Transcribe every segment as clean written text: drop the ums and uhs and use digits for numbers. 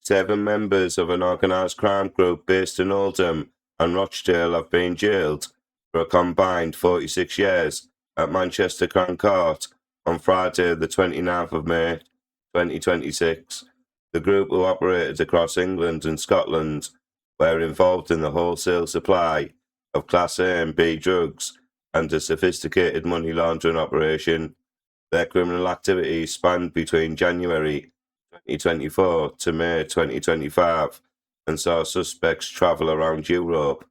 7 members of an organised crime group based in Oldham and Rochdale have been jailed for a combined 46 years at Manchester Crown Court on Friday the 29th of May 2026. The group, who operated across England and Scotland, were involved in the wholesale supply of Class A and B drugs and a sophisticated money laundering operation. Their criminal activities spanned between January 2024 to May 2025 and saw suspects travel around Europe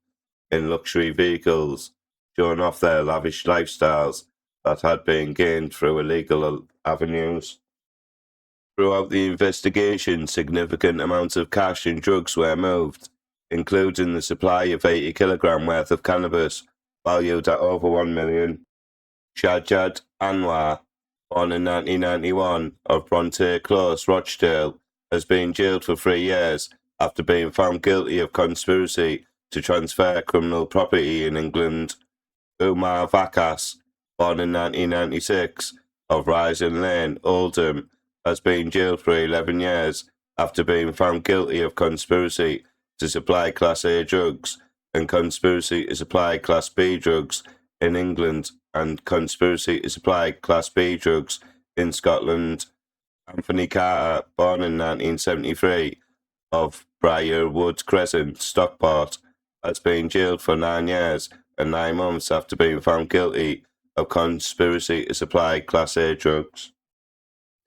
in luxury vehicles, showing off their lavish lifestyles that had been gained through illegal avenues. Throughout the investigation, significant amounts of cash and drugs were moved, including the supply of 80 kilogram worth of cannabis, valued at over 1 million. Shahjad Anwar, born in 1991, of Bronte Close, Rochdale, has been jailed for 3 years after being found guilty of conspiracy to transfer criminal property in England. Umar Vakas, born in 1996, of Rising Lane, Oldham, has been jailed for 11 years after being found guilty of conspiracy to supply Class A drugs and conspiracy to supply Class B drugs in England and conspiracy to supply Class B drugs in Scotland. Anthony Carter, born in 1973, of Briarwood Crescent, Stockport, has been jailed for 9 years and 9 months after being found guilty of conspiracy to supply Class A drugs.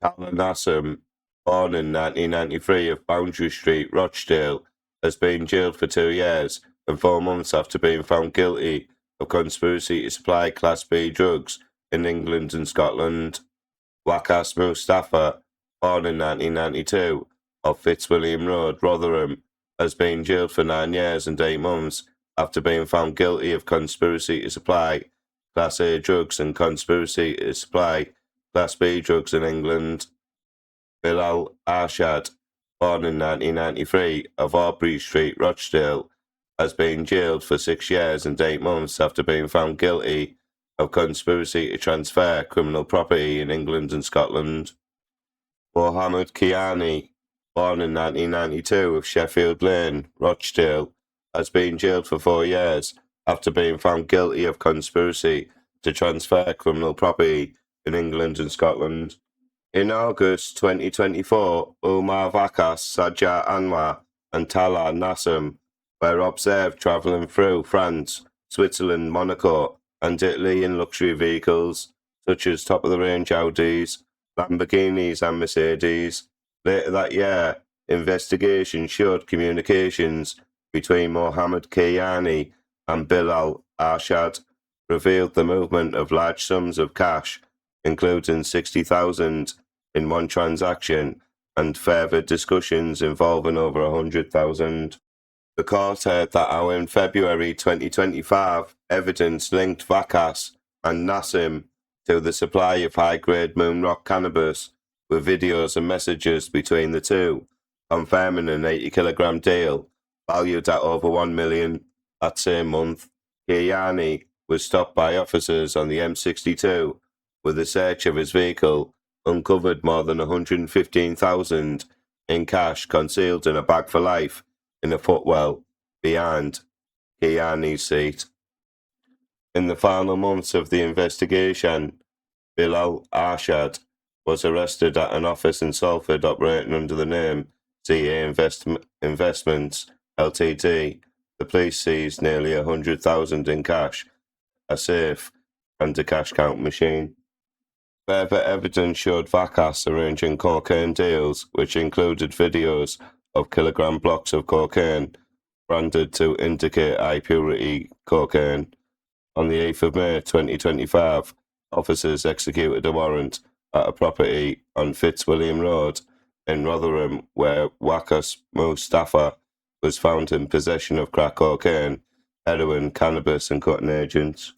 Tala Nassim, born in 1993, of Boundary Street, Rochdale, has been jailed for 2 years and 4 months after being found guilty of conspiracy to supply Class B drugs in England and Scotland. Wakas Mustafa, born in 1992, of Fitzwilliam Road, Rotherham, has been jailed for 9 years and 8 months after being found guilty of conspiracy to supply Class A drugs and conspiracy to supply Class B drugs in England. Bilal Arshad, born in 1993, of Aubrey Street, Rochdale, has been jailed for 6 years and 8 months after being found guilty of conspiracy to transfer criminal property in England and Scotland. Mohammed Kiani, born in 1992, of Sheffield Lane, Rochdale, has been jailed for 4 years after being found guilty of conspiracy to transfer criminal property in England and Scotland. In August 2024, Umar Vakas, Shahjad Anwar and Tala Nassim were observed travelling through France, Switzerland, Monaco and Italy in luxury vehicles such as top-of-the-range Audis, Lamborghinis and Mercedes. Later that year, investigations showed communications between Mohammed Kiani and Bilal Arshad revealed the movement of large sums of cash, including 60,000 in one transaction, and further discussions involving over 100,000. The court heard that how in February 2025, evidence linked Vakas and Nassim to the supply of high-grade Moonrock cannabis, with videos and messages between the two, confirming an 80 kilogram deal valued at over 1 million. That same month, Kiani was stopped by officers on the M62 with a search of his vehicle, uncovered more than 115,000 in cash concealed in a bag for life in a footwell behind Kiani's seat. In the final months of the investigation, Bilal Arshad was arrested at an office in Salford operating under the name CA Investments Ltd. The police seized nearly 100,000 in cash, a safe and a cash count machine. Further evidence showed Vakas arranging cocaine deals, which included videos of kilogram blocks of cocaine branded to indicate high purity cocaine. On the 8th of May 2025, officers executed a warrant at a property on Fitzwilliam Road in Rotherham, where Wakas Mustafa was found in possession of crack cocaine, heroin, cannabis and cutting agents.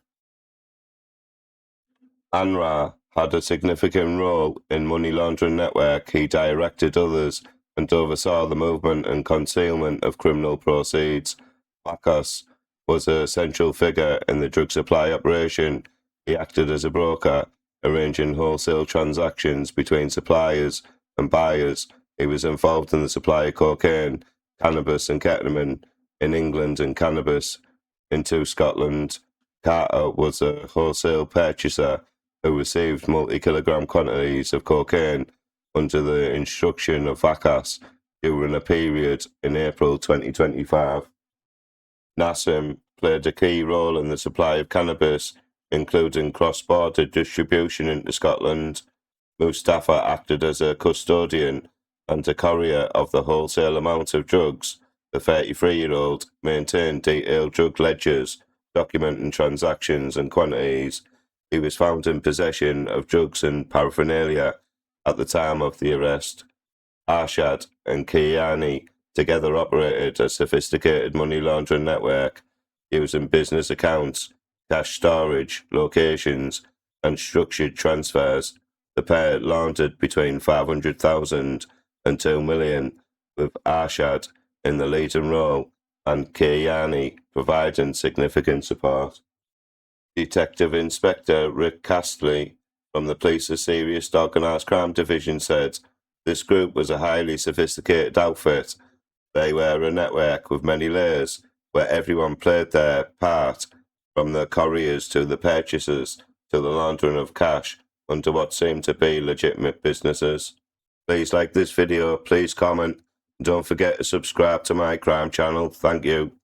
Anwar had a significant role in money laundering network. He directed others and oversaw the movement and concealment of criminal proceeds. Vakas was a central figure in the drug supply operation. He acted as a broker, arranging wholesale transactions between suppliers and buyers He was involved in the supply of cocaine, cannabis and ketamine in England and cannabis into Scotland. Carter was a wholesale purchaser who received multi-kilogram quantities of cocaine under the instruction of Vacas during a period in April 2025. Nassim played a key role in the supply of cannabis, including cross-border distribution into Scotland. Mustafa acted as a custodian and a courier of the wholesale amount of drugs. The 33-year-old maintained detailed drug ledgers documenting transactions and quantities. He was found in possession of drugs and paraphernalia at the time of the arrest. Arshad and Kiani together operated a sophisticated money laundering network using business accounts, cash storage, locations, and structured transfers. The pair laundered between 500,000 and 2 million, with Arshad in the leading role and Kiani providing significant support. Detective Inspector Rick Castley from the Police's Serious Organised Crime Division said this group was a highly sophisticated outfit. They were a network with many layers where everyone played their part, from the couriers to the purchasers to the laundering of cash under what seemed to be legitimate businesses. Please like this video, please comment, and don't forget to subscribe to my crime channel. Thank you.